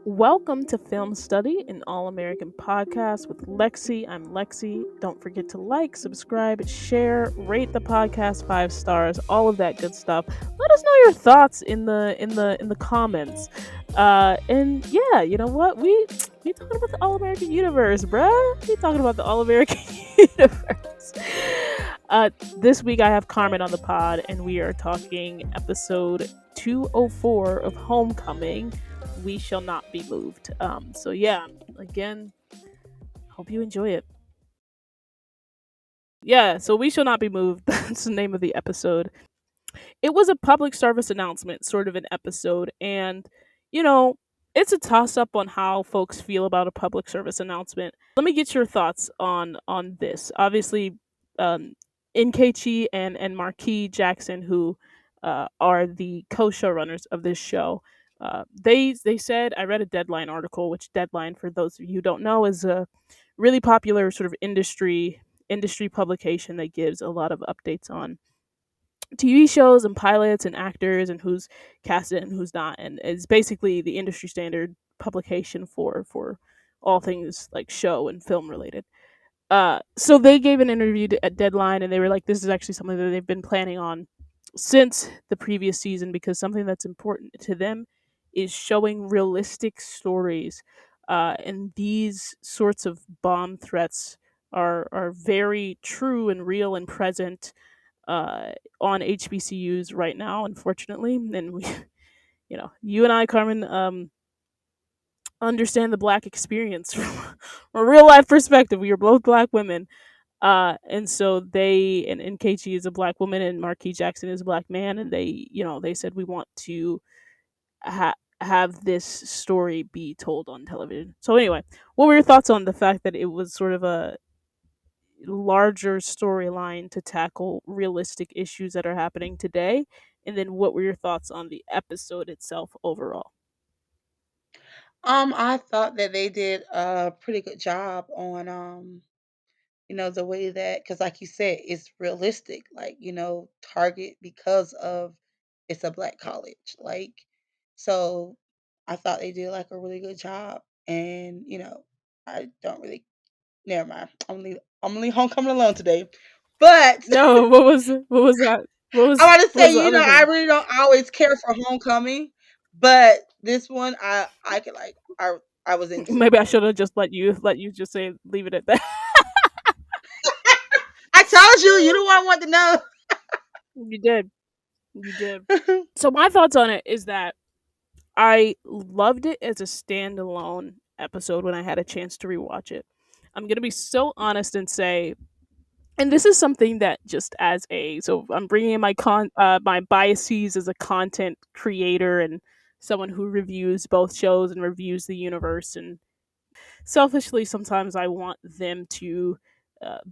Welcome to Film Study, an all American podcast with Lexi. I'm Lexi. Don't forget to like, subscribe, share, rate the podcast 5 stars, all of that good stuff. Let us know your thoughts in the comments. And yeah, you know what? We talking about the all American universe, bruh. We talking about the all American universe. This week I have Carmen on the pod, and we are talking episode 204 of Homecoming. We shall not be moved. So yeah, again, hope you enjoy it. Yeah, so we shall not be moved. That's the name of the episode. It was a public service announcement, sort of an episode, and you know, it's a toss up on how folks feel about a public service announcement. Let me get your thoughts on this. Obviously, Nkechi and Marquis Jackson, who are the co-showrunners of this show, they said, I read a Deadline article, which Deadline, for those of you who don't know, is a really popular sort of industry publication that gives a lot of updates on TV shows and pilots and actors and who's casted and who's not, and it's basically the industry standard publication for all things like show and film related. So they gave an interview at Deadline, and they were like, "This is actually something that they've been planning on since the previous season because something that's important to them is showing realistic stories, and these sorts of bomb threats are very true and real and present uh, on HBCUs right now, unfortunately. And we, you and I, Carmen, understand the Black experience from a real life perspective. We are both Black women. And so and Keiichi is a Black woman and Marquis Jackson is a Black man. And they said, we want to have this story be told on television. So anyway, what were your thoughts on the fact that it was sort of a larger storyline to tackle realistic issues that are happening today? And then what were your thoughts on the episode itself overall? I thought that they did a pretty good job on the way that, because like you said, it's realistic, like, Target, because of it's a black college. So I thought they did like a really good job. And, I don't really never mind. I'm gonna leave homecoming alone today. But No, what was that? What I was want to what was say, the other I thing? really don't always care for homecoming, but this one I could like I was into. Maybe I should have just let you just say leave it at that. I told you, you the one want to know. You did. You did. So my thoughts on it is that I loved it as a standalone episode when I had a chance to rewatch it. I'm going to be so honest and say, and this is something that just as a, so I'm bringing in my biases as a content creator and someone who reviews both shows and reviews the universe. And selfishly, sometimes I want them to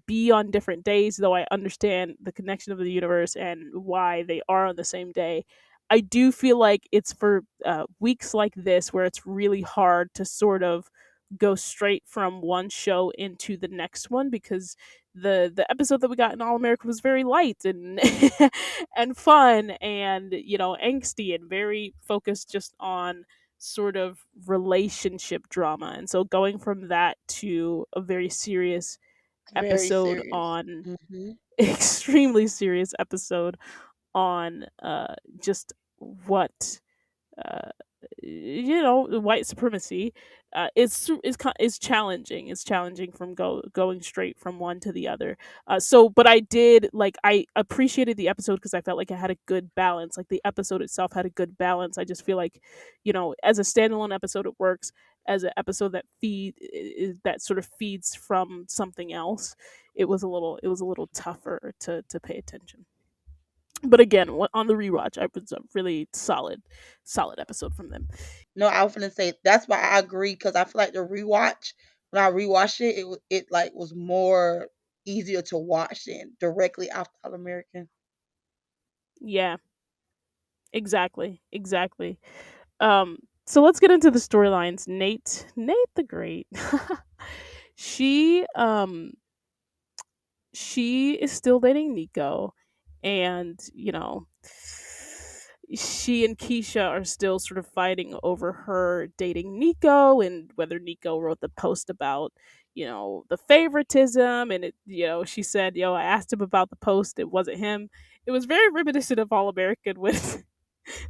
be on different days, though I understand the connection of the universe and why they are on the same day. I do feel like it's for weeks like this where it's really hard to sort of go straight from one show into the next one, because the episode that we got in All America was very light and and fun and angsty and very focused just on sort of relationship drama. And so going from that to a very serious Very episode serious. on Hmm. extremely serious episode on just what uh, white supremacy is challenging. It's challenging from going straight from one to the other. But I appreciated the episode because I felt like it had a good balance. Like the episode itself had a good balance. I just feel like, as a standalone episode, it works. As an episode that sort of feeds from something else, it was a little tougher to pay attention. But again, on the rewatch, I was a really solid episode from them. No, I was gonna say that's why I agree, because I feel like the rewatch, when I rewatched it, it like was more easier to watch than directly after All American. Yeah, exactly. So let's get into the storylines. Nate the Great. she she is still dating Nico, and she and Keisha are still sort of fighting over her dating Nico and whether Nico wrote the post about, the favoritism. And she said, I asked him about the post, it wasn't him. It was very reminiscent of All American with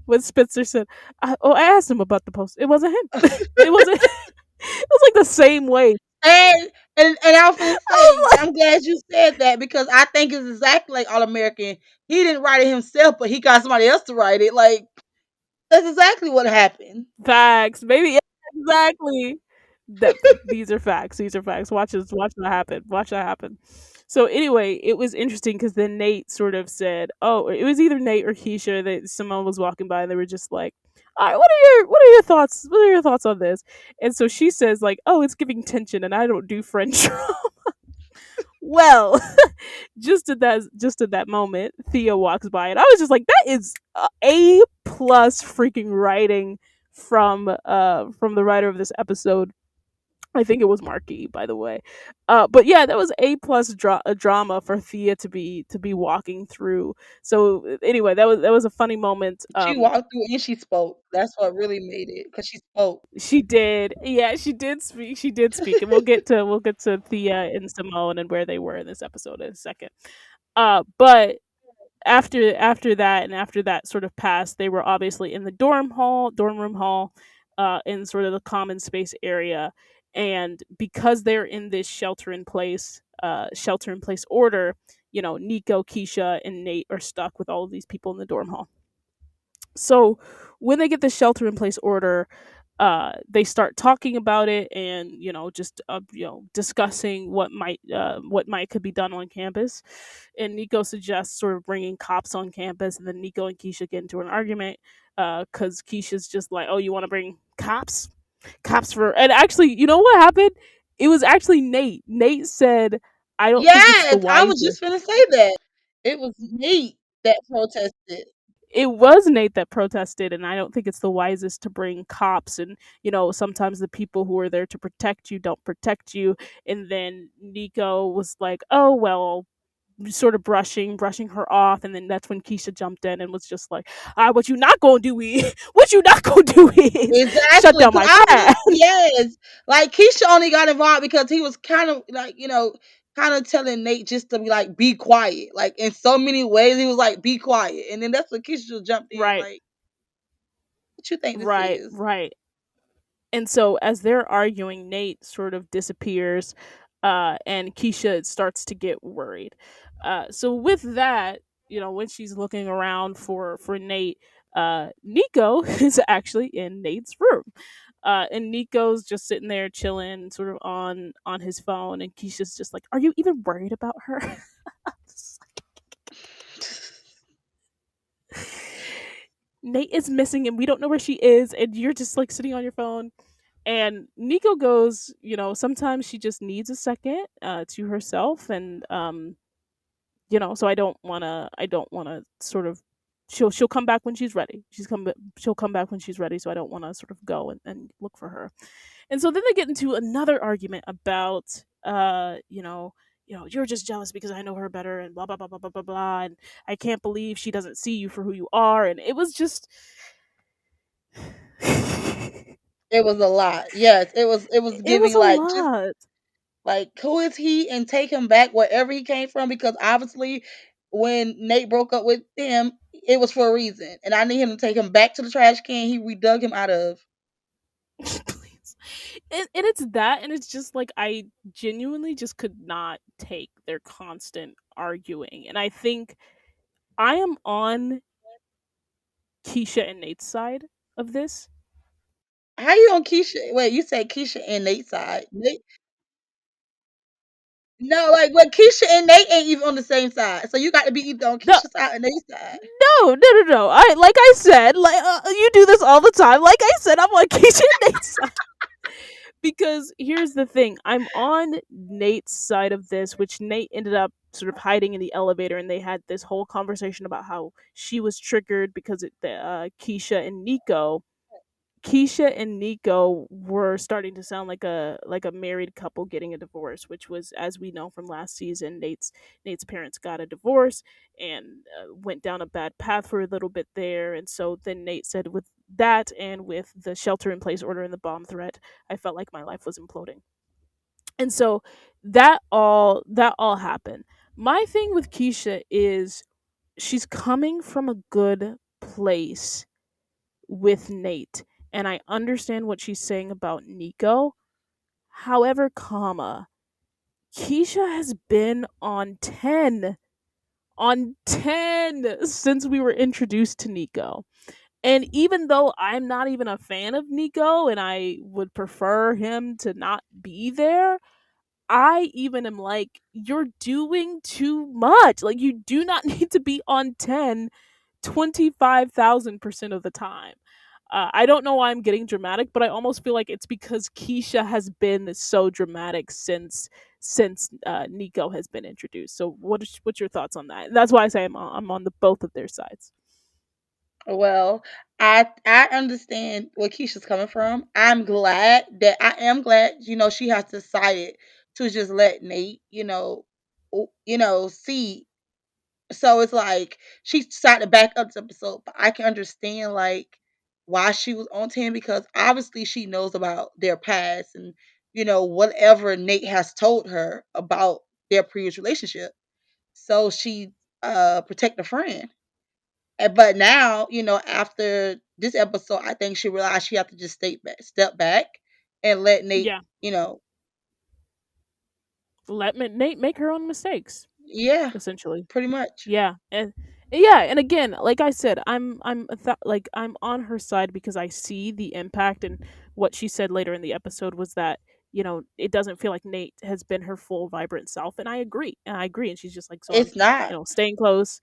when Spencer said, I asked him about the post, it wasn't him. It wasn't. It was like the same way. And and I was gonna say, I was I'm glad you said that because I think it's exactly like All American. He didn't write it himself, but he got somebody else to write it. Like that's exactly what happened. Facts, maybe, yeah, exactly. That these are facts. These are facts. Watch this. Watch that happen. Watch that happen. So anyway, it was interesting because then Nate sort of said, "Oh, it was either Nate or Keisha that Simone was walking by, and they were just like, all right, what are your thoughts? What are your thoughts on this?" And so she says, like, "Oh, it's giving tension, and I don't do French." Well, just at that moment, Thea walks by, and I was just like, "That is A plus freaking writing from the writer of this episode." I think it was Marky, by the way. But yeah, that was A plus drama for Thea to be walking through. So anyway, that was a funny moment. She walked through and she spoke. That's what really made it because she spoke. She did, yeah, she did speak. She did speak, and we'll get to Thea and Simone and where they were in this episode in a second. But after that and after that sort of passed, they were obviously in the dorm room hall, in sort of the common space area. And because they're in this shelter in place order, Nico, Keisha, and Nate are stuck with all of these people in the dorm hall. So when they get the shelter in place order, they start talking about it and just discussing what might could be done on campus. And Nico suggests sort of bringing cops on campus, and then Nico and Keisha get into an argument because Keisha's just like, "Oh, you want to bring cops for?" And actually, you know what happened? It was actually Nate. Nate said, "I don't think it's the Yes, I was wisest." just gonna say that. It was Nate that protested. It was Nate that protested, and I don't think it's the wisest to bring cops. And sometimes the people who are there to protect you don't protect you. And then Nico was like, "Oh well," sort of brushing her off. And then that's when Keisha jumped in and was just like, what you not gonna do is what you not gonna do is shut Exactly, down because my I was fan." yes, like Keisha only got involved because he was kind of like kind of telling Nate just to be like be quiet. Like in so many ways, he was like be quiet, and then that's when Keisha jumped in Right, like, "What you think this right, is?" right. And so as they're arguing, Nate sort of disappears, and Keisha starts to get worried. So with that, when she's looking around for Nate, Nico is actually in Nate's room. And Nico's just sitting there chilling, sort of on his phone, and Keisha's just like, "Are you even worried about her?" Nate is missing, and we don't know where she is, and you're just like sitting on your phone. And Nico goes, sometimes she just needs a second to herself. And so I don't wanna sort of she'll come back when she's ready. She'll come back when she's ready, so I don't wanna sort of go and look for her. And so then they get into another argument about you're just jealous because I know her better, and blah blah blah blah blah blah blah, and I can't believe she doesn't see you for who you are. And it was just It was a lot. Yes, it was it was giving a like just lot. like who is he and take him back wherever he came from because obviously when Nate broke up with him, it was for a reason, and I need him to take him back to the trash can we dug him out of. Please. And it's that, and it's just like I genuinely just could not take their constant arguing. And I think I am on Keisha and Nate's side of this. How you on Keisha? Wait, you said Keisha and Nate's side. Nate, no, like what Keisha and Nate ain't even on the same side. So you got to be either on No, Keisha's side or Nate's side. no. I like I said, like you do this all the time. Like I said, I'm on Keisha and Nate's side. Because here's the thing, I'm on Nate's side of this, which Nate ended up sort of hiding in the elevator, and they had this whole conversation about how she was triggered because Keisha and Nico Keisha and Nico were starting to sound like a married couple getting a divorce, which was, as we know from last season, Nate's parents got a divorce and went down a bad path for a little bit there, and so then Nate said, with that and with the shelter in place order and the bomb threat, I felt like my life was imploding, and so that all happened. My thing with Keisha is she's coming from a good place with Nate. And I understand what she's saying about Nico. However, Keisha has been on 10 since we were introduced to Nico. And even though I'm not even a fan of Nico and I would prefer him to not be there, I even am like, you're doing too much. Like, you do not need to be on 10 25,000% of the time. I don't know why I'm getting dramatic, but I almost feel like it's because Keisha has been so dramatic since Nico has been introduced. So what's your thoughts on that? That's why I say I'm on the both of their sides. Well, I understand where Keisha's coming from. I am glad, she has decided to just let Nate, see. So it's like she decided to back up this episode, but I can understand like why she was on 10 because obviously she knows about their past and whatever Nate has told her about their previous relationship. So she protect a friend. But now, after this episode, I think she realized she had to just step back and let Nate, Yeah, let Nate make her own mistakes, yeah, essentially. pretty much. Yeah, and again, like I said, I'm on her side because I see the impact, and what she said later in the episode was that it doesn't feel like Nate has been her full vibrant self, and I agree, and she's just like, so I'm It's not. staying close,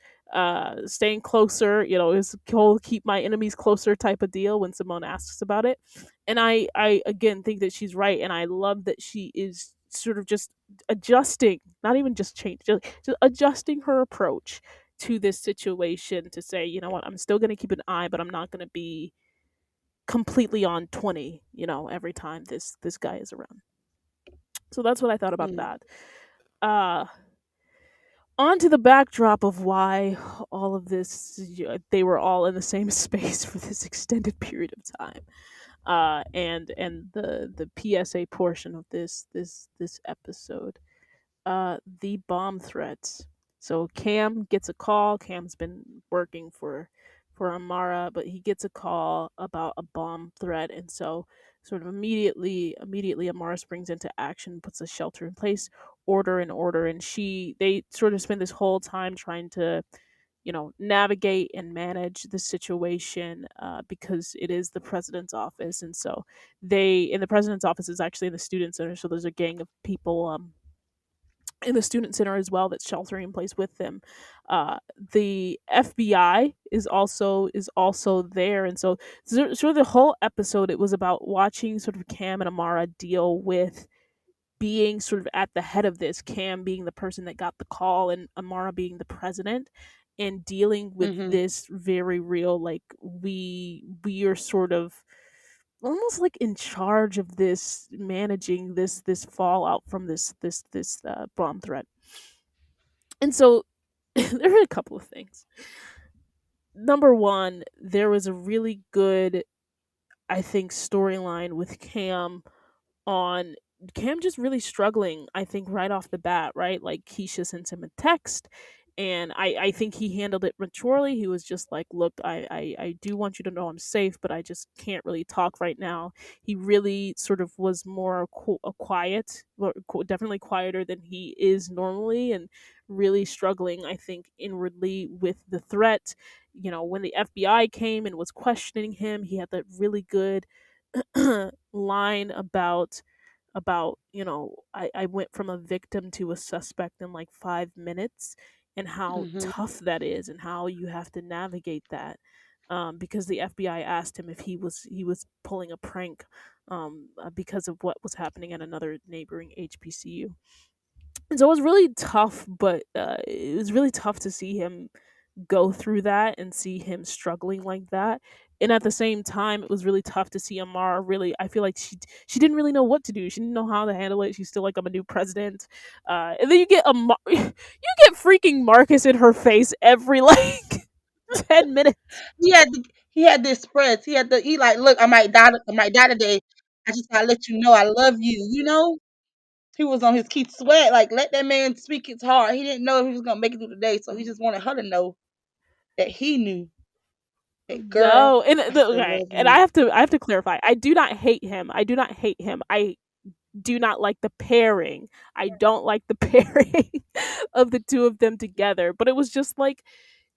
staying closer, is the whole keep my enemies closer type of deal when Simone asks about it, and I again think that she's right, and I love that she is sort of just adjusting, not even just change, just adjusting her approach to this situation to say, you know what, I'm still going to keep an eye, but I'm not going to be completely on 20, every time this guy is around. So that's what I thought about Mm, that. Uh on to the backdrop of why all of this, they were all in the same space for this extended period of time. And the PSA portion of this episode, the bomb threats. So Cam gets a call. Cam's been working for Amara, but he gets a call about a bomb threat, and so sort of immediately Amara springs into action, puts a shelter in place, order, and they sort of spend this whole time trying to navigate and manage the situation, because it is the president's office, and so they in the president's office is actually in the student center, so there's a gang of people in the student center as well that's sheltering in place with them. The FBI is also there, and so sort of the whole episode, it was about watching sort of Cam and Amara deal with being sort of at the head of this. Cam being the person that got the call, and Amara being the president, and dealing with mhm, this very real, like, we are sort of almost like in charge of this, managing this fallout from this bomb threat. And so there were a couple of things. Number one, there was a really good, I think, storyline with on Cam just really struggling, I think, right off the bat, right? Like, Keisha sends him a text, and I think he handled it maturely. He was just like, look, I do want you to know I'm safe, but I just can't really talk right now. He really sort of was more quiet, definitely quieter than he is normally, and really struggling, I think, inwardly with the threat. When the FBI came and was questioning him, he had that really good line about I went from a victim to a suspect in like 5 minutes, and how mhm, tough that is, and how you have to navigate that, because the FBI asked him if he was pulling a prank, because of what was happening at another neighboring HBCU. And so it was really tough, but it was really tough to see him go through that and see him struggling like that, And at the same time, it was really tough to see Amara really. I feel like she didn't really know what to do. She didn't know how to handle it. She's still like, I'm a new president, and then you get you get freaking Marcus in her face every like 10 minutes. He had this express. He like, look, I might die today. I just gotta let you know I love you, you know? He was on his Keith Sweat, like let that man speak his heart. He didn't know if he was gonna make it through the day, so he just wanted her to know that he knew that girl, No, and I still okay, love and you. I have to clarify. I do not hate him. I do not hate him. I do not like the pairing. I don't like the pairing of the two of them together. But it was just like,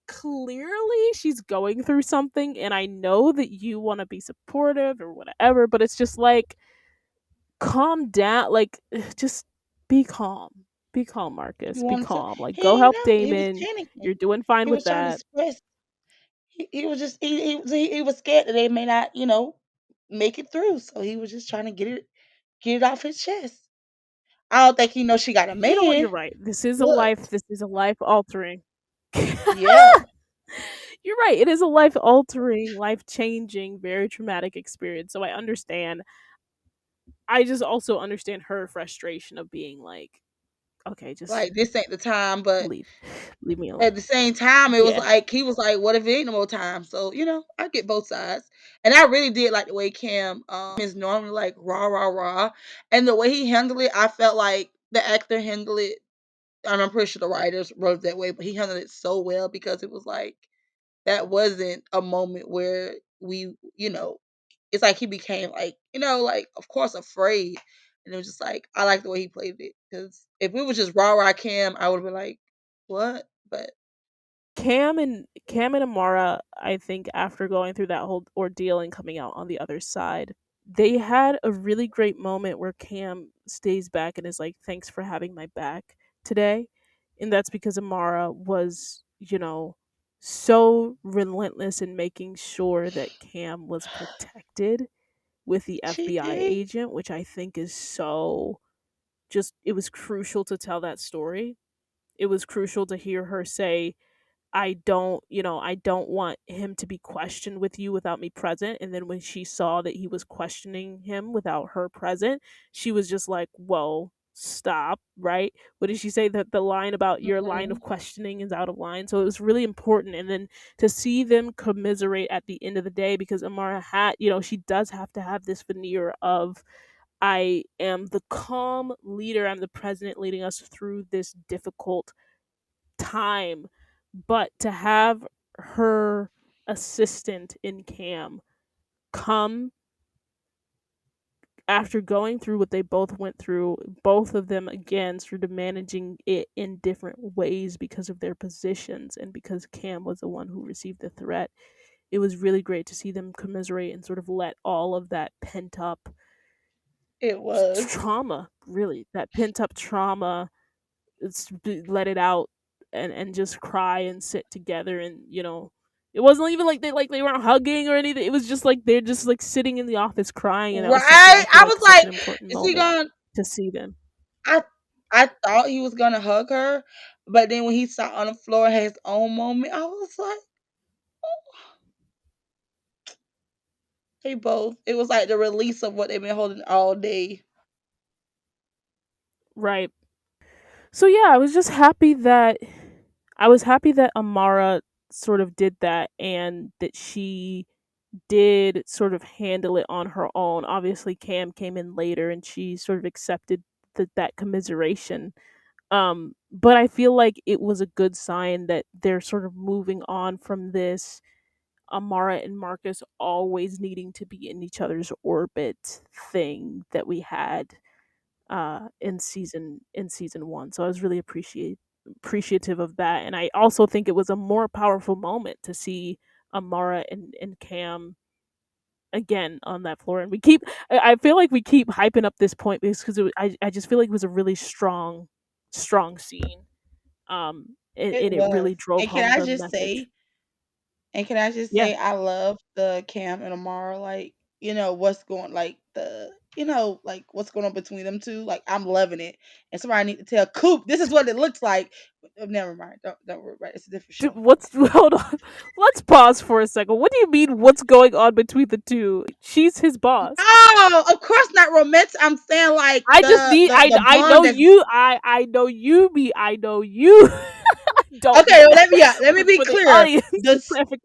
clearly she's going through something, and I know that you want to be supportive or whatever, but it's just like, calm down. Like, just be calm. Be calm, He Marcus. Be wanted to. calm. Like, He go didn't help know. He was Damon. panicking. You're doing fine He with was trying to that. express. He was just he was scared that they may not, make it through. So he was just trying to get it off his chest. I don't think he knows she got a You know what? You're man, right. but This is a life altering. yeah, You're right. It is a life altering, life changing, very traumatic experience. So I understand. I just also understand her frustration of being like, okay, just like this ain't the time. But leave, leave me alone. at the same time, it was Yeah, like he was like, "What if it ain't no more time?" So I get both sides, and I really did like the way Cam is normally like rah rah rah, and the way he handled it, I felt like the actor handled it. And I'm pretty sure the writers wrote it that way, but he handled it so well because it was like that wasn't a moment where it's like he became like, like of course afraid. And it was just like I like the way he played it. Because if it was just raw raw Cam, I would have been like, what? But Cam and Amara, I think after going through that whole ordeal and coming out on the other side, they had a really great moment where Cam stays back and is like, "Thanks for having my back today," and that's because Amara was, so relentless in making sure that Cam was protected with the she FBI did. agent, which I think is so, just, it was crucial to tell that story. It was crucial to hear her say, I don't want him to be questioned with you without me present. And then when she saw that he was questioning him without her present, she was just like, whoa, stop, right? What did she say? That the line about your line Mhm. of questioning is out of line. So it was really important. And then to see them commiserate at the end of the day, because Amara had, she does have to have this veneer of, I am the calm leader, I'm the president leading us through this difficult time, but to have her assistant in Cam come after going through what they both went through, both of them again sort of managing it in different ways because of their positions and because Cam was the one who received the threat. It was really great to see them commiserate and sort of let all of that pent up It was. trauma, really, that pent up trauma, let it out, and just cry and sit together. And it wasn't even like they weren't hugging or anything. It was just like they're just like sitting in the office crying, and that was such, Right. I feel I like, was such an like, important is he moment gonna to see them. I I thought he was gonna hug her, but then when he sat on the floor and had his own moment, I was like, they both. It was like the release of what they've been holding all day. Right. So yeah, I was happy that Amara sort of did that, and that she did sort of handle it on her own. Obviously Cam came in later and she sort of accepted that commiseration. But I feel like it was a good sign that they're sort of moving on from this Amara and Marcus always needing to be in each other's orbit thing that we had in season 1. So I was really appreciative of that, and I also think it was a more powerful moment to see Amara and Cam again on that floor. And I feel like we keep hyping up this point because I just feel like it was a really strong scene. It And it was. really drove home the message. And can I just Yeah. say I love the Cam and Amara like what's going like the like what's going on between them two. Like I'm loving it. And somebody need to tell Coop this is what it looks like. Never mind. Don't worry about it. It's a different show. What's hold on? Let's pause for a second. What do you mean? What's going on between the two? She's his boss. Oh, of course not romantic. I'm saying like I just need. the I know bond that's you. I know you. Me. I know you. Don't okay. mean Well, that. let me But be for the clear. audience, The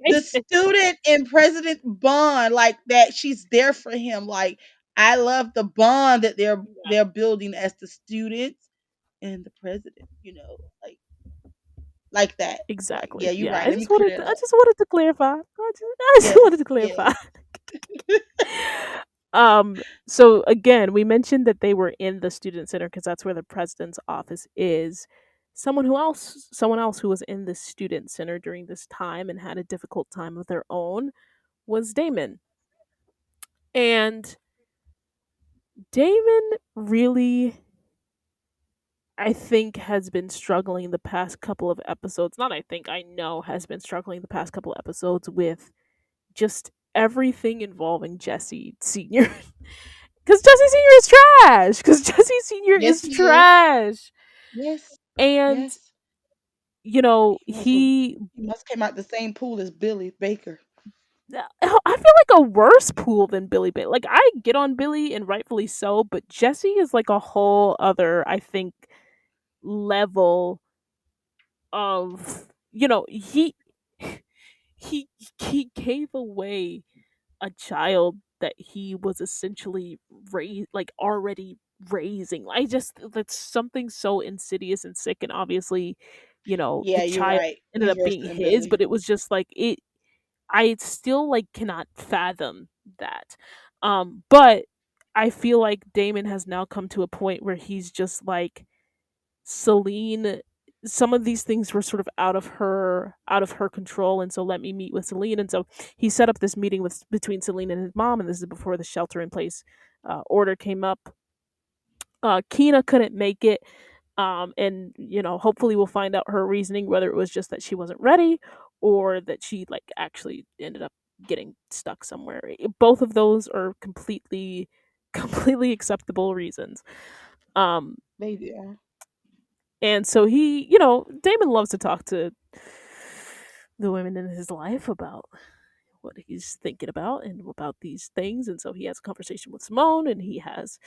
the clarification. student and president bond like that. She's there for him. Like I love the bond that Yeah, they're building as the students and the president. Like that. Like yeah, exactly. you're Yeah. right. Let me clear that I up. just wanted to clarify. I just Yes, wanted to yes. clarify. So again, we mentioned that they were in the student center because that's where the president's office is. Someone else who was in the student center during this time and had a difficult time of their own was Damon. And Damon really, I think, has been struggling the past couple of episodes. Not I think, I know has been struggling the past couple of episodes with just everything involving Jesse Sr. Because Jesse Sr. is trash. Because Jesse Sr. Yes, is he is. trash. Yes, And, yes. He must was he he must came out the same pool as Billy Baker. I feel like a worse pool than Billy Bit. Like I get on Billy and rightfully so, but Jesse is like a whole other, I think, level of he he gave away a child that he was essentially already raising. I just That's something so insidious and sick, and obviously, the Yeah, you're child right. ended He's up worse being than his, Billy. but it was just like it I still like cannot fathom that. But I feel like Damon has now come to a point where he's just like Celine. Some of these things were sort of out of her control, and so let me meet with Celine. And so he set up this meeting with between Celine and his mom, and this is before the shelter in place order came up. Keena couldn't make it, and hopefully we'll find out her reasoning, whether it was just that she wasn't ready or that she like actually ended up getting stuck somewhere. Both of those are completely completely acceptable reasons. Um, They do. and so Damon loves to talk to the women in his life about what he's thinking about and about these things. And so he has a conversation with Simone and he has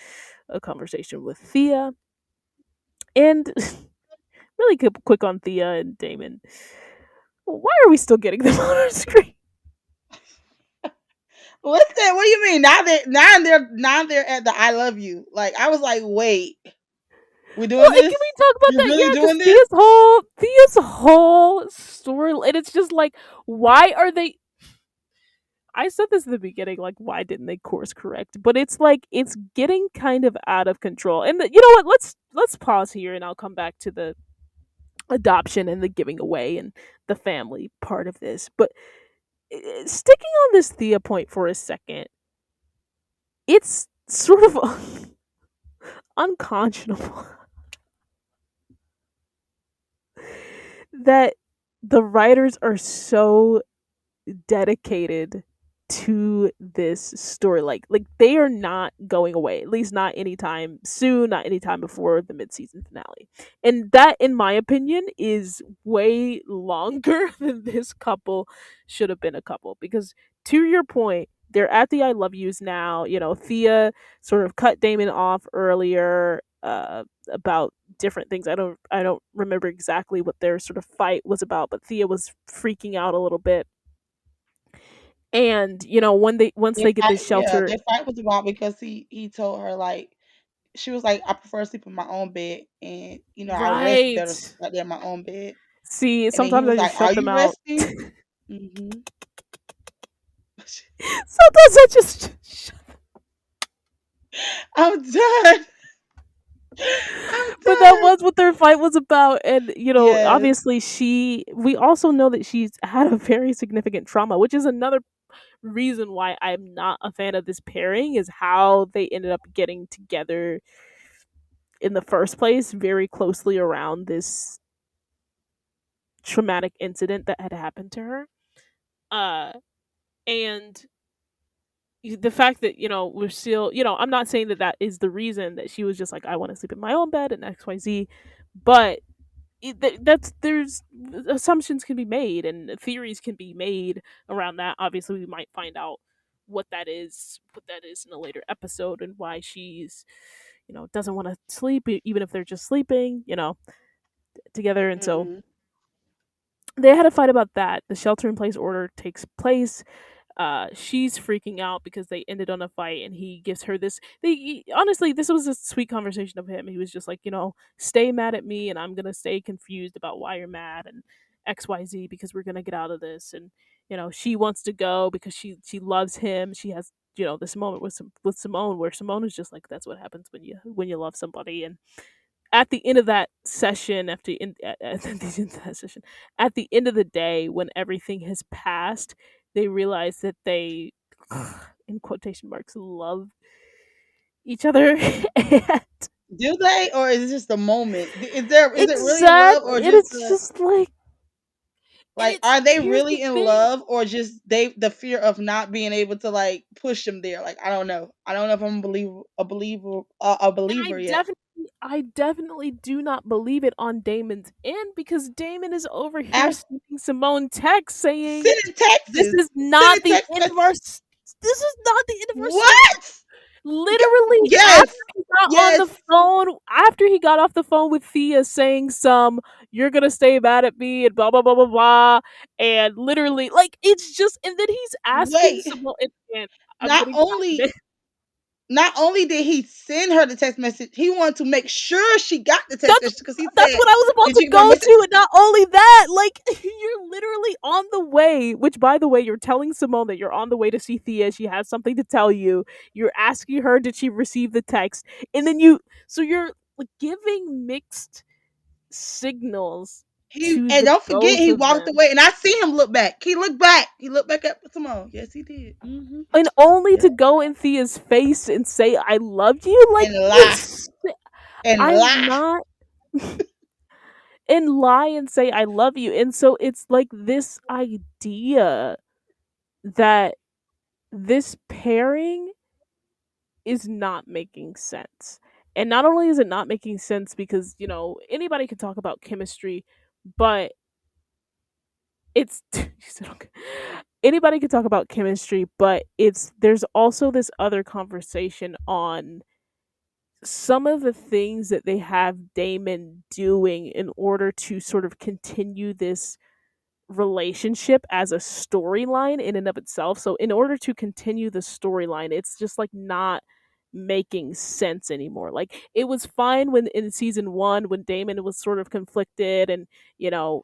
a conversation with Thea. And really quick on Thea and Damon. Why are we still getting them on our screen? What's that? What do you mean? Now they're at the I love you. Like I was like, wait, we're Well, doing and can this? we talk about You're that? really Yeah, because doing this? Thea's whole story, and it's just like, why are they? I said this in the beginning, like, why didn't they course correct? But it's like it's getting kind of out of control. And you know what? Let's pause here, and I'll come back to the adoption and the giving away and the family part of this. But sticking on this Thea point for a second, it's sort of unconscionable that the writers are so dedicated to this story. Like they are not going away, at least not anytime soon, not anytime before the mid-season finale. And that, in my opinion, is way longer than this couple should have been a couple. Because to your point, they're at the I love yous now. Thea sort of cut Damon off earlier about different things. I don't remember exactly what their sort of fight was about, but Thea was freaking out a little bit. And when they once Their they get fight, this yeah, shelter. their fight was about because he told her like she was like, I prefer to sleep in my own bed, and I rest Right. better right there in my own bed. See, And then he sometimes was I like, just "Are shut them you out. resting?" Hmm. Sometimes I just I'm done. I'm but that done. was what their fight was about. And Yes, obviously we also know that she's had a very significant trauma, which is another reason why I'm not a fan of this pairing, is how they ended up getting together in the first place, very closely around this traumatic incident that had happened to her. And the fact that we're still, I'm not saying that that is the reason that she was just like, I want to sleep in my own bed and XYZ, but that's there's assumptions can be made and theories can be made around that. Obviously, we might find out what that is in a later episode, and why she's doesn't want to sleep even if they're just sleeping together. And so Mm-hmm. they had a fight about that. The shelter in place order takes place. She's freaking out because they ended on a fight, and he gives her this. Honestly, this was a sweet conversation of him. He was just like, stay mad at me, and I'm gonna stay confused about why you're mad and XYZ, because we're gonna get out of this. And she wants to go because she loves him. She has this moment with Simone, where Simone is just like, that's what happens when you love somebody. And at the end of that session, at the end of that session, at the end of the day, when everything has passed, they realize that they, in quotation marks, love each other. And Do they, or is it just a moment? Is it really love, or exactly, and just it's just like, and like, it's are they here's the really in thing. love, or just the fear of not being able to like push them there? Like, I don't know. I don't know if I'm a And I believer yet. definitely I definitely do not believe it on Damon's end, because Damon is over here After sending Simone text saying, sending "This Texas, is not sending the text end of message. this is not the end of our story." What? Literally, Yes, after he got on the yes. phone, after he got off the phone with Thea saying some, "You're gonna stay mad at me," and blah blah blah blah blah, and literally, like, it's just, and then he's asking Wait. Simone, and I'm Not getting only not only did he send her the text message, he wanted to make sure she got the text That's message because he that's said, what I was about "Did to you get my go message?" to, and not only that, like, you're literally on the way, which, by the way, you're telling Simone that you're on the way to see Thea, she has something to tell you, you're asking her, did she receive the text, and then you're, like, giving mixed signals He to and the don't forget both he of walked them, away, and I see him look back. He looked back. He looked back at Simone. Yes, he did. and only Yeah, to go in Thea's face and say, "I loved you," like, and lie it's and I'm lie. not, and lie and say, "I love you," and so it's like this idea that this pairing is not making sense. And not only is it not making sense because, anybody can talk about chemistry, but it's you said okay. Anybody can talk about chemistry, but there's also this other conversation on some of the things that they have Damon doing in order to sort of continue this relationship as a storyline in and of itself. So in order to continue the storyline, it's just like not making sense anymore. Like, it was fine when in season 1, when Damon was sort of conflicted, and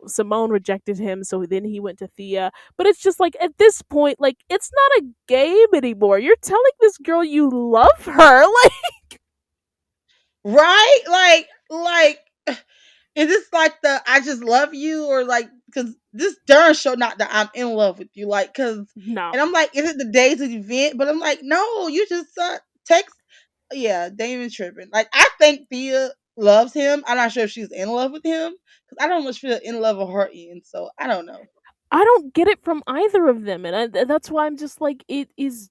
Simone rejected him, so then he went to Thea. But it's just like, at this point, like, it's not a game anymore. You're telling this girl you love her. Like, Right? Like, is this like the I just love you, or like, because this darn show not that I'm in love with you, like, because, no. and I'm like, is it the days of the event? But I'm like, no, you just text. Yeah, Damon tripping. Like, I think Thea loves him. I'm not sure if she's in love with him because I don't much feel in love with her end. So I don't know. I don't get it from either of them, and that's why I'm just like, it is.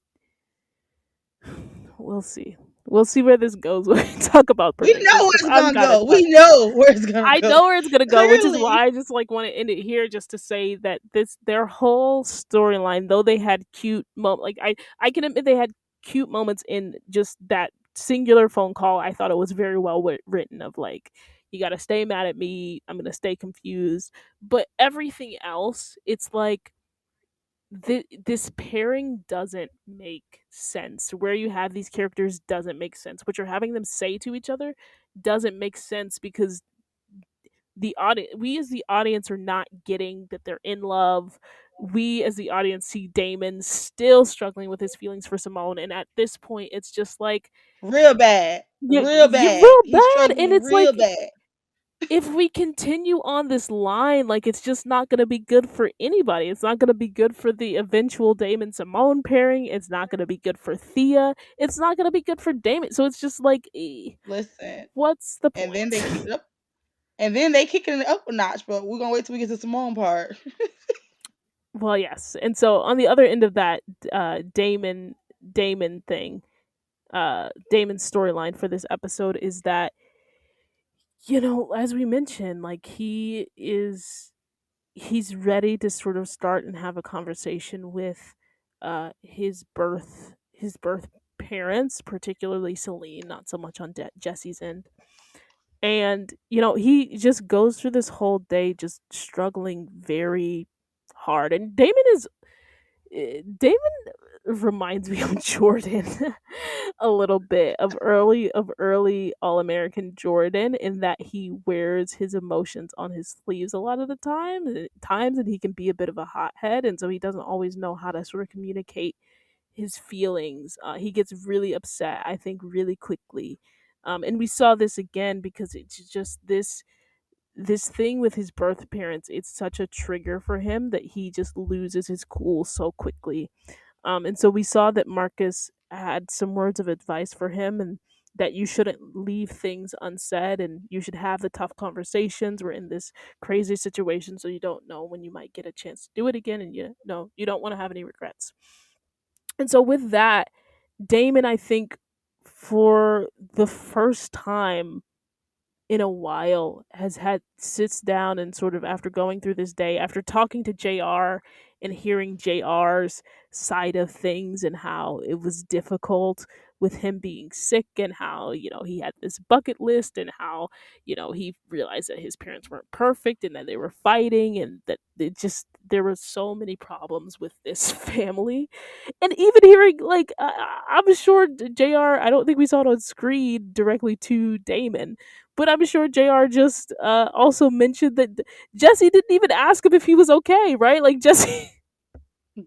We'll see. We'll see where this goes when we talk about We predictions, know where because it's I'm gonna kind of go. done. We know where it's gonna I go. know where it's gonna go, which is Clearly, why I just like want to end it here, just to say that their whole storyline, though they had cute like, I can admit they had cute moments in just that singular phone call. I thought it was very well written. Of like, you got to stay mad at me, I'm gonna stay confused, but everything else, it's like, this pairing doesn't make sense. Where you have these characters doesn't make sense. What you're having them say to each other doesn't make sense, because we as the audience are not getting that they're in love. We as the audience see Damon still struggling with his feelings for Simone, and at this point, it's just like, real bad, real you're bad. real He's bad, and struggling it's real like, bad. if we continue on this line, like, it's just not going to be good for anybody. It's not going to be good for the eventual Damon Simone pairing. It's not going to be good for Thea. It's not going to be good for Damon. So it's just like, Listen, what's the and then point? they kick it up, and then they kicking it up a notch. But we're gonna wait till we get to Simone part. Well, yes. And so on the other end of that, Damon. Damon thing, Damon's storyline for this episode is that, as we mentioned, like he's ready to sort of start and have a conversation with his birth parents, particularly Celine, not so much on Jesse's end. And he just goes through this whole day just struggling very hard. And Damon reminds me of Jordan a little bit, of early All-American Jordan, in that he wears his emotions on his sleeves a lot of the times, and he can be a bit of a hothead, and so he doesn't always know how to sort of communicate his feelings. He gets really upset, I think, really quickly. And we saw this again because it's just this thing with his birth parents. It's such a trigger for him that he just loses his cool so quickly. And so we saw that Marcus had some words of advice for him, and that you shouldn't leave things unsaid, and you should have the tough conversations. We're in this crazy situation, so you don't know when you might get a chance to do it again, and you don't want to have any regrets. And so with that, Damon, I think, for the first time in a while, has had sits down and sort of, after going through this day, after talking to JR and hearing JR's side of things, and how it was difficult with him being sick, and how he had this bucket list, and how he realized that his parents weren't perfect, and that they were fighting, and that there were so many problems with this family. And even hearing, like, I'm sure JR, I don't think we saw it on screen directly to Damon, but I'm sure JR just also mentioned that Jesse didn't even ask him if he was okay, right? Like, Jesse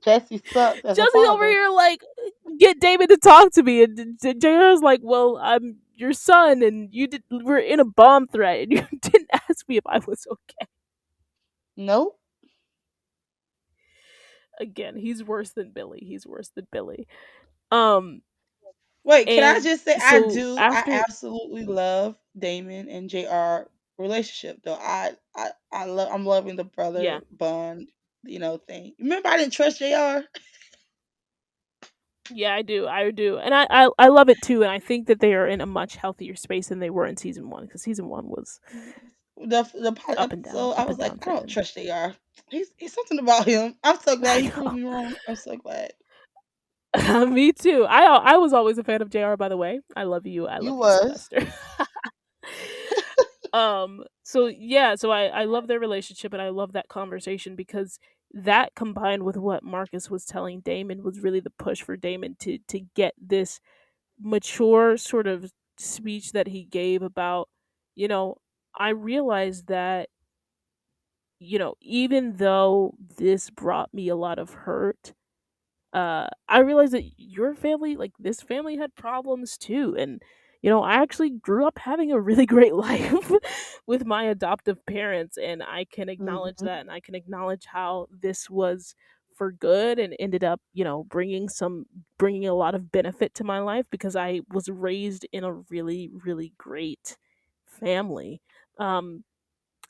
Jesse sucked as a Jesse's over father. here like, get Damon to talk to me, and JR's like, well, I'm your son, and we're in a bomb threat, and you didn't ask me if I was okay. Nope. Again, he's worse than Billy. He's worse than Billy. Um, Wait, can I and just say I so do? I after, absolutely love Damon and JR relationship though. I love. I'm loving the yeah, brother bond, thing. Remember, I didn't trust JR. yeah, I do, and I love it too, and I think that they are in a much healthier space than they were in season one, because season one was The pilot up and down, episode, I up was and like, down I for don't him. trust JR. He's something about him. I'm so glad I he proved know. me wrong. I'm so glad. Me too. I was always a fan of JR, by the way. I love you. I You love you, was. Sylvester. So yeah, so I love their relationship, and I love that conversation, because that, combined with what Marcus was telling Damon, was really the push for Damon to get this mature sort of speech that he gave about, you know, I realized that, even though this brought me a lot of hurt, I realized that your family, like this family, had problems too. And, I actually grew up having a really great life with my adoptive parents. And I can acknowledge Hmm. that. And I can acknowledge how this was for good, and ended up, bringing a lot of benefit to my life, because I was raised in a really, really great family. Um,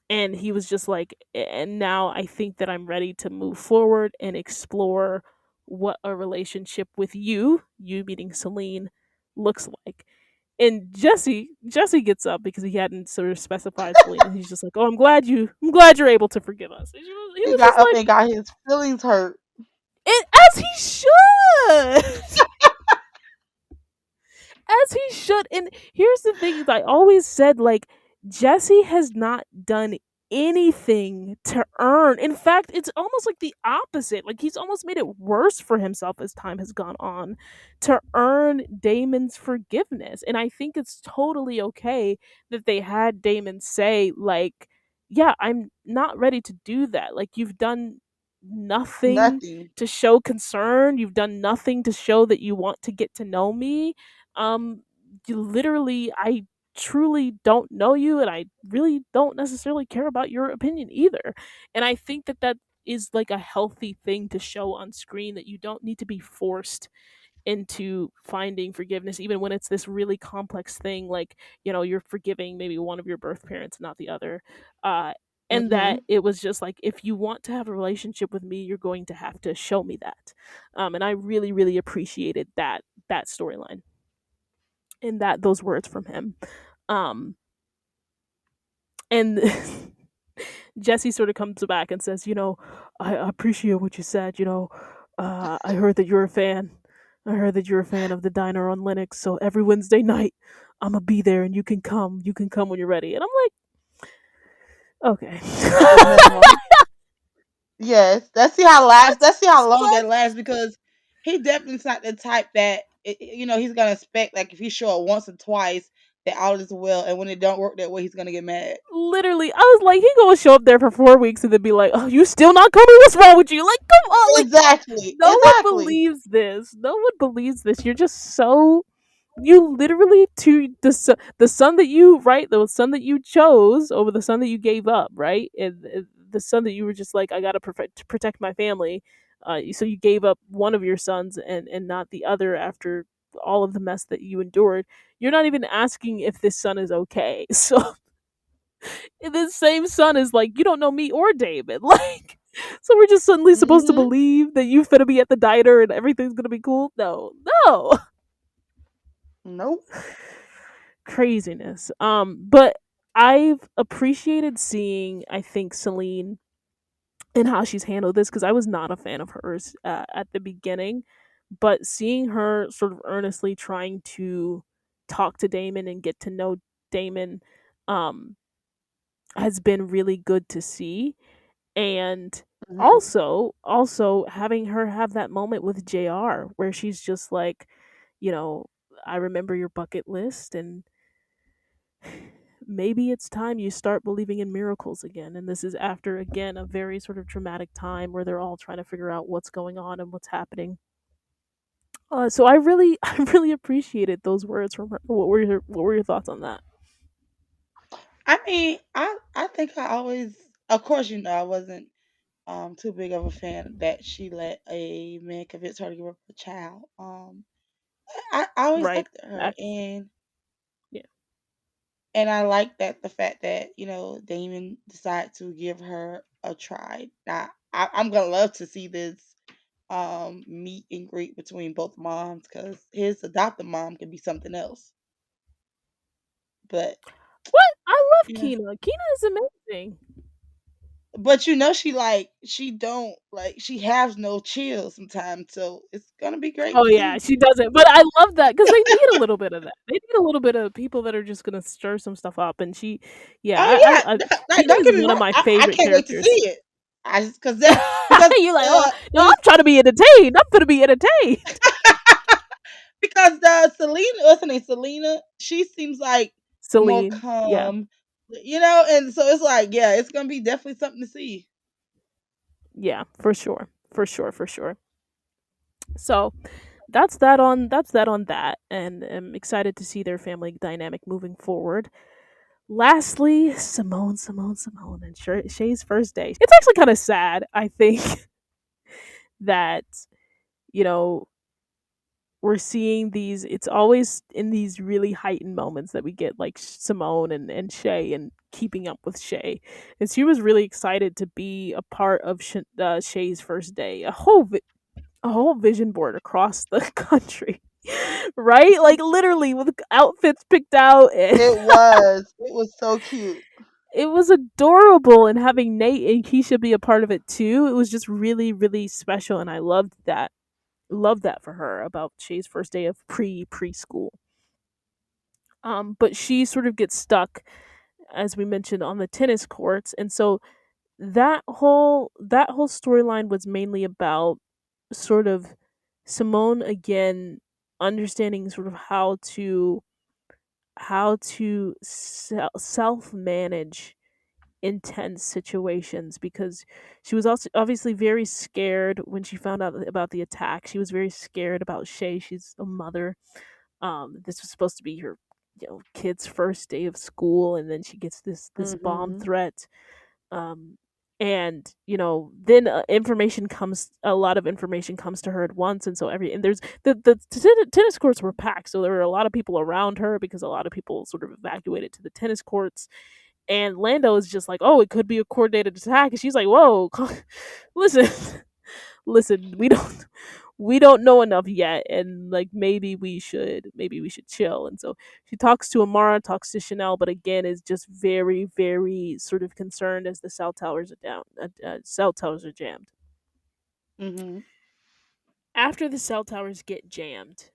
and he was just like, and now I think that I'm ready to move forward and explore what a relationship with you meaning Celine, looks like. And Jesse gets up, because he hadn't sort of specified Celine, and he's just like, oh, I'm glad you're able to forgive us. And he He was got just up like, and got his feelings hurt. and as he should. As he should. And here's the thing, is I always said, like, Jesse has not done anything to earn. In fact, it's almost like the opposite. Like, he's almost made it worse for himself as time has gone on, to earn Damon's forgiveness. And I think it's totally okay that they had Damon say, like, yeah, I'm not ready to do that. Like, you've done nothing Nothing. to show concern. You've done nothing to show that you want to get to know me. um you literally, I truly don't know you, and I really don't necessarily care about your opinion either. And I think that that is like a healthy thing to show on screen, that you don't need to be forced into finding forgiveness, even when it's this really complex thing, like, you're forgiving maybe one of your birth parents, not the other. and that Mhm. it was just like, if you want to have a relationship with me, you're going to have to show me that. And I really, really appreciated that storyline and that those words from him. Um, and Jesse sort of comes back and says, I appreciate what you said. I heard that you're a fan. I heard that you're a fan of the diner on Linux. So every Wednesday night, I'm gonna be there, and you can come. You can come when you're ready. And I'm like, okay. Bare minimum. Yes, That's let's see how long so that lasts because he definitely is not the type that he's gonna expect like if he show up once or twice that all is well, and when it don't work that way, he's gonna get mad. literally. I was like, he gonna show up there for 4 weeks and then be like, "Oh, you still not coming? What's wrong with you?" Like, come on, like Exactly, no one exactly. believes this. No one believes this. You're just so, you literally, to the son that you, right, the son that you chose over the son that you gave up, right, and the son that you were just like, I gotta protect my family. So you gave up one of your sons and not the other after all of the mess that you endured. You're not even asking if this son is okay. So this same son is like, you don't know me or David. Like, so we're just suddenly supposed to Mhm. believe that you finna be at the diner and everything's gonna be cool? No, no. Nope. Craziness. But I've appreciated seeing, I think, Celine and how she's handled this, because I was not a fan of hers at the beginning, but seeing her sort of earnestly trying to talk to Damon and get to know Damon um has been really good to see. And Mhm. also having her have that moment with JR where she's just like, you know, I remember your bucket list, and maybe it's time you start believing in miracles again. And this is after, again, a very sort of traumatic time where they're all trying to figure out what's going on and what's happening. So I really I really appreciated those words from her. What were your thoughts on that? I mean, I think I always, of course, I wasn't too big of a fan that she let a man convince her to give up a child. I always Right. liked her, Facts. Yeah. and I like that the fact that Damon decided to give her a try. Now I'm gonna love to see this meet and greet between both moms because his adopted mom can be something else. But What? I love yeah, Kina. Kina is amazing. but she don't like she has no chill sometimes, so it's gonna be great Oh to yeah, see. she doesn't. But I love that because they need a little bit of that. They need a little bit of people that are just gonna stir some stuff up. And she, yeah, Oh I yeah, like Kina don't is get me one of wrong, my I favorite can't wait to see characters. it. I just because that because You're like, oh no, it was I'm trying to be entertained. I'm gonna be entertained. because the Selena, what's her name? Selena, she seems like more Celine, yeah, calm, and so it's like, yeah, it's gonna be definitely something to see. yeah, for sure, for sure, for sure. So that's that on that, and I'm excited to see their family dynamic moving forward. Lastly, Simone, and Shay's first day. It's actually kind of sad, I think, that you know we're seeing these. It's always in these really heightened moments that we get like Simone and Shay, and keeping up with Shay. And she was really excited to be a part of Shay's first day. A whole vision board across the country. Right? Like literally with outfits picked out, and It was so cute. it was adorable. And having Nate and Keisha be a part of it too, it was just really, really special, and I loved that. Loved that for her about Shay's first day of preschool. But she sort of gets stuck, as we mentioned, on the tennis courts, and so that whole storyline was mainly about sort of Simone again understanding sort of how to self manage intense situations, because she was also obviously very scared when she found out about the attack. She was very scared about Shay. She's a mother. This was supposed to be her kid's first day of school, and then she gets this bomb Hmm. threat. um and then information comes a lot of information comes to her at once, and so there's the tennis courts were packed, so there were a lot of people around her because a lot of people sort of evacuated to the tennis courts. And Lando is just like, "Oh, it could be a coordinated attack," and she's like, "Whoa, listen, listen, we don't know enough yet, and like maybe we should chill." And so she talks to Amara, talks to Chanel, but again is just very very sort of concerned as the cell towers are down. Cell towers are jammed. Mm-hmm. After the cell towers get jammed,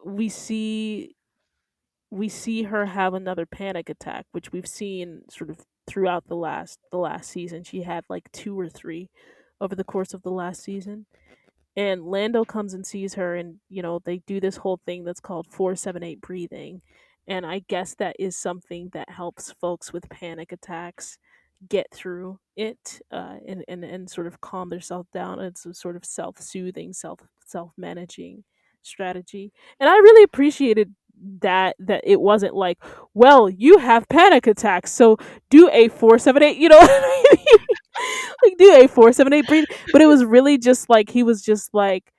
we see her have another panic attack, which we've seen sort of throughout the last season. She had like two or three over the course of the last season. And Lando comes and sees her, and they do this whole thing that's called 478 breathing. And I guess that is something that helps folks with panic attacks get through it, and sort of calm themselves down. It's a sort of self-soothing, self-managing strategy. And I really appreciated that it wasn't like, well, you have panic attacks, so do a 478, like do a 478 breathe. But it was really just like he was just like,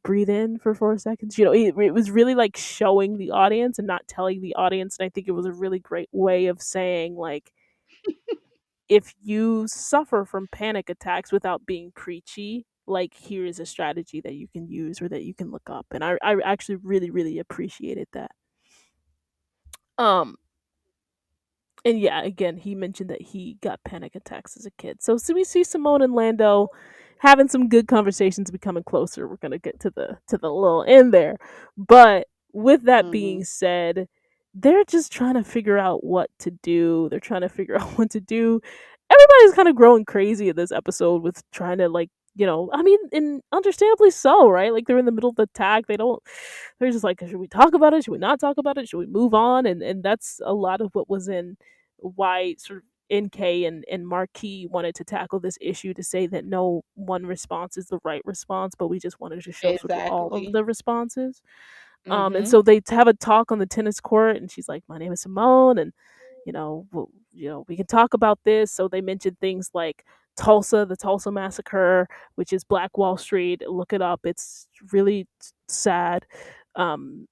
breathe in for 4 seconds. It was really like showing the audience and not telling the audience. And I think it was a really great way of saying, like, if you suffer from panic attacks without being preachy, like, here is a strategy that you can use or that you can look up. And I actually really really appreciated that. um and yeah, again, he mentioned that he got panic attacks as a kid. So we see Simone and Lando having some good conversations, becoming closer. We're gonna get to the little end there, but with that Mm-hmm. being said, they're just trying to figure out what to do. They're trying to figure out what to do. Everybody's kind of growing crazy in this episode with trying to, like, I mean, and understandably so, right? Like, they're in the middle of the tag. They're just like, should we talk about it? Should we not talk about it? Should we move on? And that's a lot of what was in why sort of NK and Marquis wanted to tackle this issue, to say that no one response is the right response, but we just wanted to show sort of all of Exactly. the responses. And Mm-hmm. so they have a talk on the tennis court, and she's like, "My name is Simone, and we can talk about this." So they mentioned things like Tulsa, the Tulsa massacre, which is Black Wall Street. Look it up; it's really sad. Um,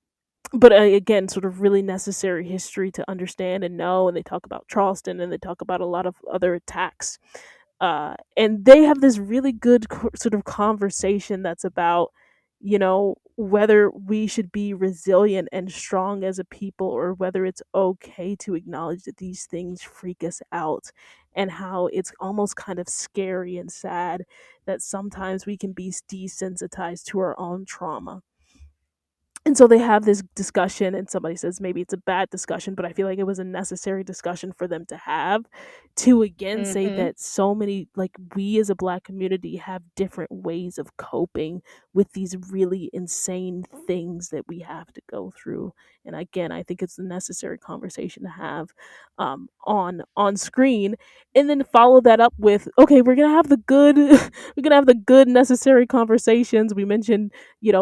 but again, sort of really necessary history to understand and know. And they talk about Charleston, and they talk about a lot of other attacks. And they have this really good sort of conversation that's about, whether we should be resilient and strong as a people, or whether it's okay to acknowledge that these things freak us out, and how it's almost kind of scary and sad that sometimes we can be desensitized to our own trauma. And so they have this discussion, and somebody says maybe it's a bad discussion, but I feel like it was a necessary discussion for them to have, to again say Mm-hmm. that so many, like, we as a Black community have different ways of coping with these really insane things that we have to go through. And again, I think it's a necessary conversation to have, on screen. And then follow that up with, okay, we're gonna have the good we're gonna have the good necessary conversations. We mentioned,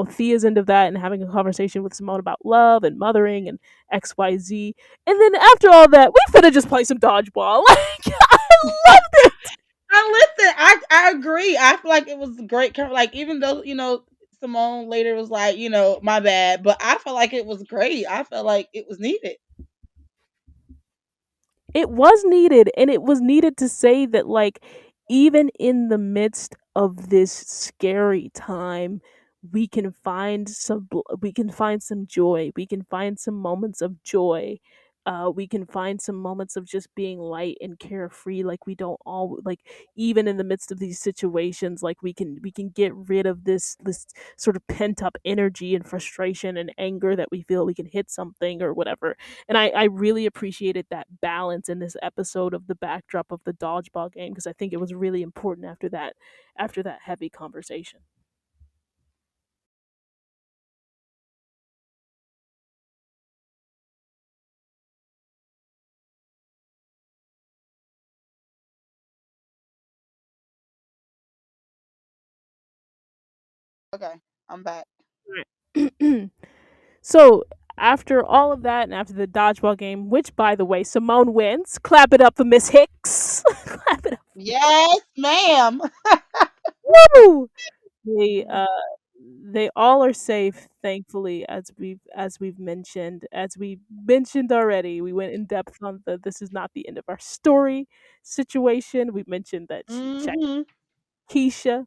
Thea's end of that, and having a conversation with Simone about love and mothering and XYZ. And then after all that, we finna just play some dodgeball. Like, I loved it. I listen. I agree. I feel like it was a great. Like, even though Simone later was like, my bad, but I felt like it was great. I felt like it was needed. It was needed, and it was needed to say that, like, even in the midst of this scary time, we can find some joy. We can find some moments of joy. We can find some moments of just being light and carefree. Like, we don't all, like, even in the midst of these situations, like, we can get rid of this sort of pent up energy and frustration and anger that we feel. We can hit something or whatever. And I really appreciated that balance in this episode of the backdrop of the dodgeball game, because I think it was really important after that heavy conversation. Okay, I'm back. Right. So after all of that, and after the dodgeball game, which, by the way, Simone wins. Clap it up for Miss Hicks. Clap it up. Yes, ma'am. Woo! They they all are safe, thankfully, as we mentioned already. We went in depth on the this is not the end of our story situation. We mentioned that she checked Hmm. Keisha,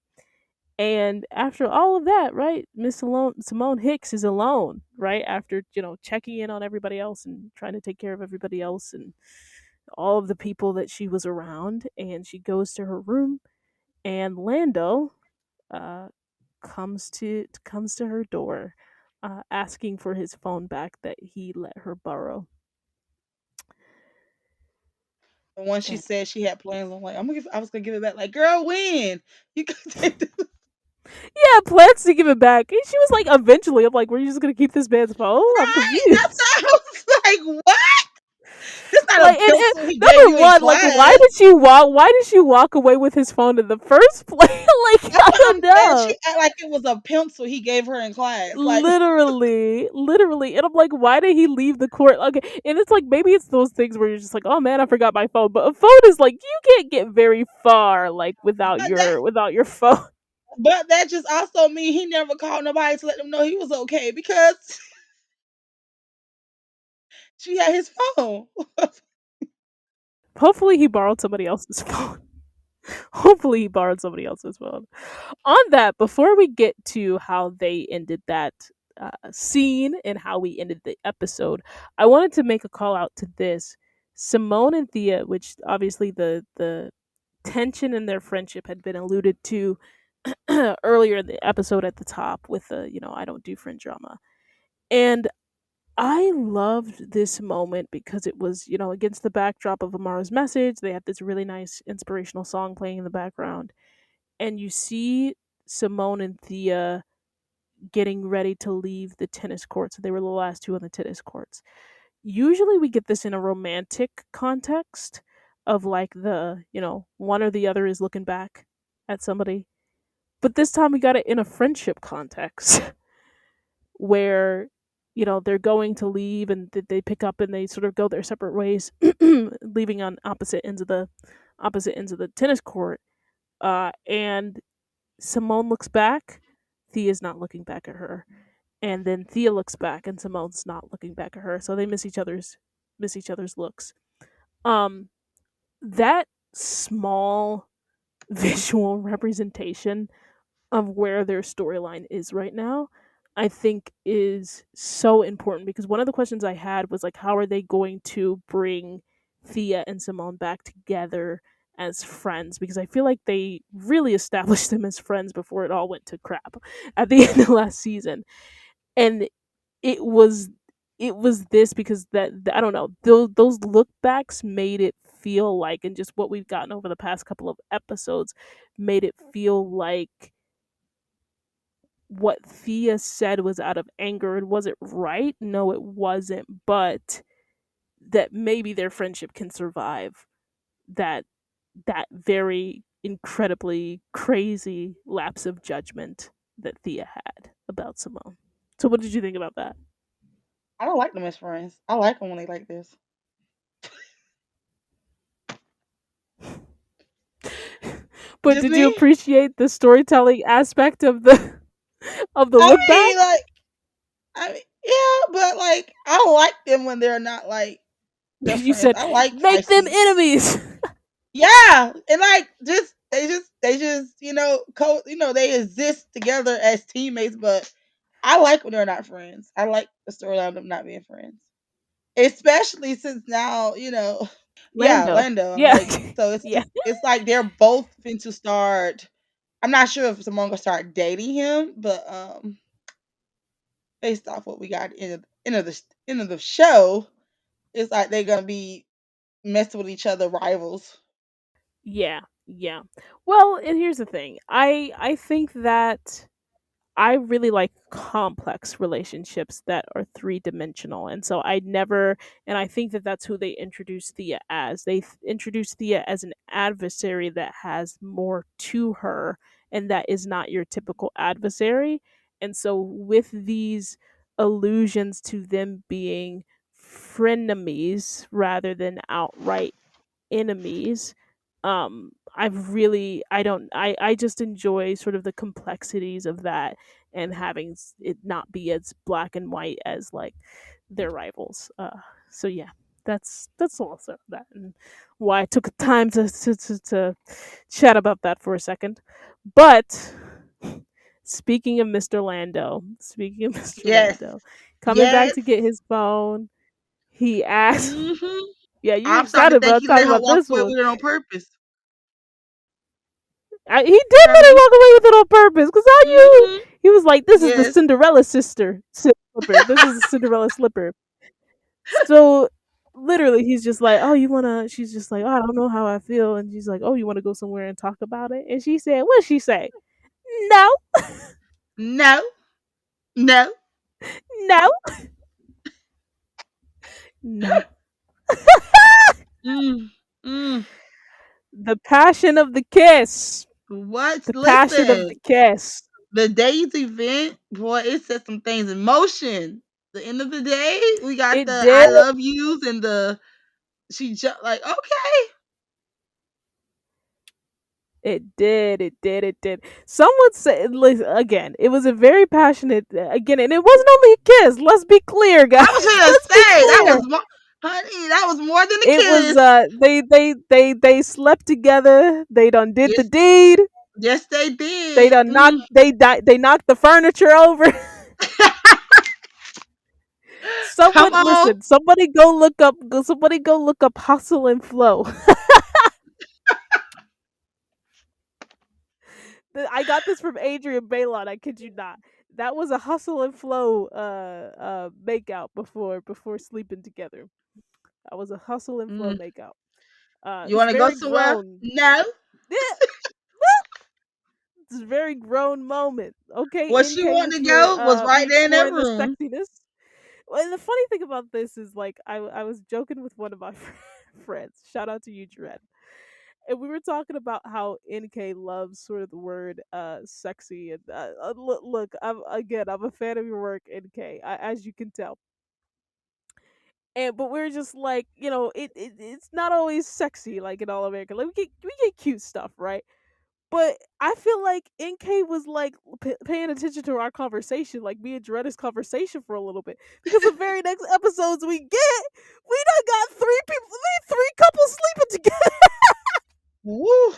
and after all of that, right, Simone Hicks is alone, right? After, checking in on everybody else and trying to take care of everybody else and all of the people that she was around, and she goes to her room, and Lando uh, comes to her door, asking for his phone back that he let her borrow. And once she And said she had plans, I'm like, I was gonna give it back. Like, girl, when you could take the yeah, plans to give it back. And she was like, eventually, I'm like, were you just gonna keep this man's phone? I'm right. That's confused. why I was like, what? This not a Like, and pencil he gave number you in one, like, class. why did she walk away with his phone in the first place? Like, That's I what don't I'm saying. know. She act like it was a pencil he gave her in class. Like, Literally, and I'm like, why did he leave the court? Okay, and it's like maybe it's those things where you're just like, oh man, I forgot my phone. But a phone is like you can't get very far like but that without your phone. but that just also mean he never called nobody to let them know he was okay because she had his phone. Hopefully, he borrowed somebody else's phone. Hopefully, he borrowed somebody else's phone. On that, before we get to how they ended that scene and how we ended the episode, I wanted to make a call out to this. Simone and Thea, which obviously the tension in their friendship had been alluded to earlier in the episode at the top with the, I don't do friend drama. And I loved this moment because it was, against the backdrop of Amara's message. They had this really nice inspirational song playing in the background. And you see Simone and Thea getting ready to leave the tennis courts. They were the last two on the tennis courts. Usually we get this in a romantic context of like one or the other is looking back at somebody. But this time we got it in a friendship context where they're going to leave and they pick up and they sort of go their separate ways, leaving on opposite ends of the tennis court. And Simone looks back, Thea's not looking back at her, and then Thea looks back and Simone's not looking back at her, so they miss each other's looks. Um, that small visual representation of where their storyline is right now, I think is so important because one of the questions I had was like, how are they going to bring Thea and Simone back together as friends? Because I feel like they really established them as friends before it all went to crap at the end of last season. And it was this because I don't know, those look backs made it feel like, and just what we've gotten over the past couple of episodes made it feel like what Thea said was out of anger. And was it right? No, it wasn't. But that maybe their friendship can survive that very incredibly crazy lapse of judgment that Thea had about Simone. So what did you think about that? I don't like them as friends. I like them when they like this. But Just did you me. appreciate the storytelling aspect of the of the I look back? mean, like, yeah, but like, I like them when they're not like their You friends. said I like make them feisty. enemies. Yeah, and like they just they exist together as teammates, but I like when they're not friends. I like the storyline of them not being friends. Especially since now, yeah, Lando. Lando. I'm Yeah. like, so it's Yeah. it's it's like they're both going to start. I'm not sure if someone gonna start dating him, but based off what we got in the show, it's like they're gonna be messing with each other, rivals. Yeah. Yeah. Well, and here's the thing. I think that I really like complex relationships that are three-dimensional. And so and I think that that's who they introduced Thea as. They introduced Thea as an adversary that has more to her and that is not your typical adversary. And so with these allusions to them being frenemies rather than outright enemies, I just enjoy sort of the complexities of that, and having it not be as black and white as like their rivals. So yeah, that's also that, and why I took the time to chat about that for a second. But speaking of Mr. Lando, speaking of Mr. Yes. Lando, coming back Yes. to get his phone, he asked. Hmm. Yeah, you're I'm starting excited to think about he talking let her about walk this away one. with it on purpose. He did let her Right? walk away with it on purpose. Cause how you? Hmm. He was like, "This is the Yes. Cinderella slipper. This is the Cinderella slipper." So literally, he's just like, "Oh, you wanna?" She's just like, "Oh, I don't know how I feel," and she's like, "Oh, you wanna go somewhere and talk about it?" And she said, "What'd she say? No, No. No. no, no." Mm. Mm. The passion of the kiss. What? The passion of the Listen, kiss. the day's event, boy, it set some things in motion. The end of the day, we got It the did. I love yous and the she just like, okay. It did. It did. It did. Some would say, listen, again, it was a very passionate, again, and it wasn't only a kiss. Let's be clear, guys. I was gonna Let's be say that clear. was more, honey, that was more than a It was, kiss. they slept together. They done did the Yes, deed. yes, they They did. done knocked, they knocked the furniture over. Come Someone, on. listen, somebody go look up Hustle and Flow. I got this from Adrian Balon. I kid you not. That was a Hustle and Flow makeout before sleeping together. That was a Hustle and Flow Mm. makeout. You It's want to go very somewhere? grown. No. Yeah, it's a very grown moment. Okay, Where she NK, wanted if to you're go was right there in that exploring the room. sexiness. Well, and the funny thing about this is like I was joking with one of my friends. Shout out to you, Dred. And we were talking about how NK loves sort of the word sexy, and look, I'm a fan of your work, NK, as you can tell. And but we're just like, it's not always sexy like in All American. Like we get cute stuff, right? But I feel like NK was like paying attention to our conversation, like me and Dretta's conversation for a little bit, because the very next episodes we done got three couples sleeping together. Woo.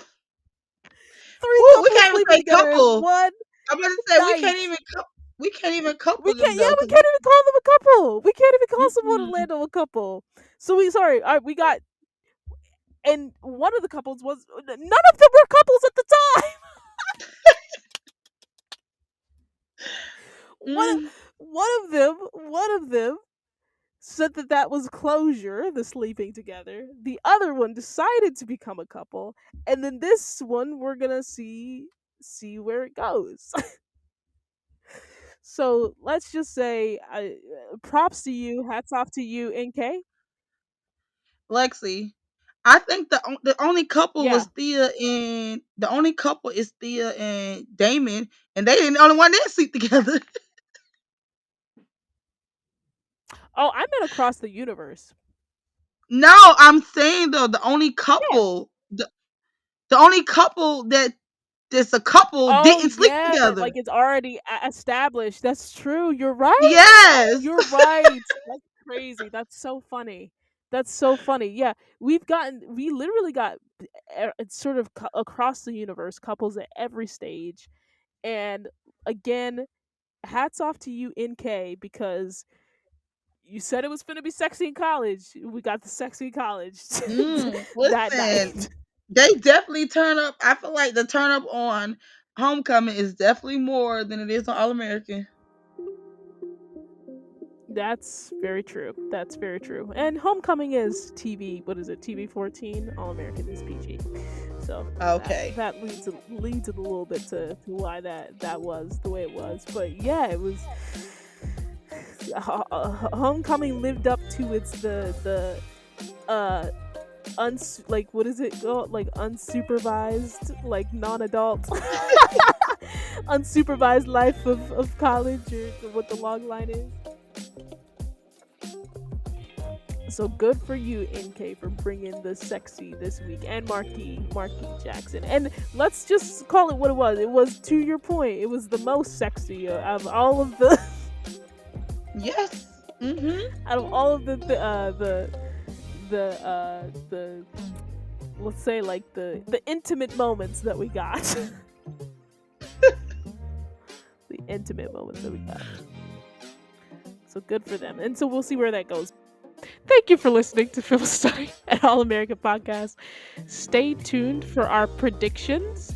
Three Woo. We couples can't even sleeping say together in couple. one I'm gonna say night. we can't even couple We them can't. Yeah, though, we cause can't even call them a couple. We can't even call someone mm-mm. Orlando a couple. So we sorry. All right, we got, and one of the couples was none of them were couples at the time. One Mm. one of them said that that was closure, the sleeping together. The other one decided to become a couple, and then this one we're gonna see where it goes. So let's just say, props to you, hats off to you, NK. Lexi, I think the only couple was Yeah. the only couple is Thea and Damon, and they didn't the only one that sleep together. Oh, I meant across the universe. No, I'm saying though Yeah. the only couple that's a couple Oh didn't sleep yeah, that like together. it's already established. That's true. You're right. Yes. You're right. That's crazy. That's so funny. That's so funny. Yeah, we literally got it's sort of across the universe couples at every stage. And again, hats off to you, NK, because you said it was going to be sexy in college. We got the sexy in college that Listen, night. they definitely turn up. I feel like the turn up on Homecoming is definitely more than it is on All American. That's very true. That's very true. And Homecoming is TV. What is it? TV 14. All American is PG. So that Okay. that leads it a little bit to why that was the way it was. But yeah, it was. Homecoming lived up to its the uh like what is it called, like unsupervised, like non-adult unsupervised life of college, or what the log line is. So good for you, NK, for bringing the sexy this week, and Marquis Jackson. And let's just call it what it was. It was, to your point, it was the most sexy of all of the Yes. Mm-hmm. out of all of the let's say like the intimate moments that we got. The intimate moments that we got. So good for them. And so we'll see where that goes. Thank you for listening to Film Study at All American Podcast. Stay tuned for our predictions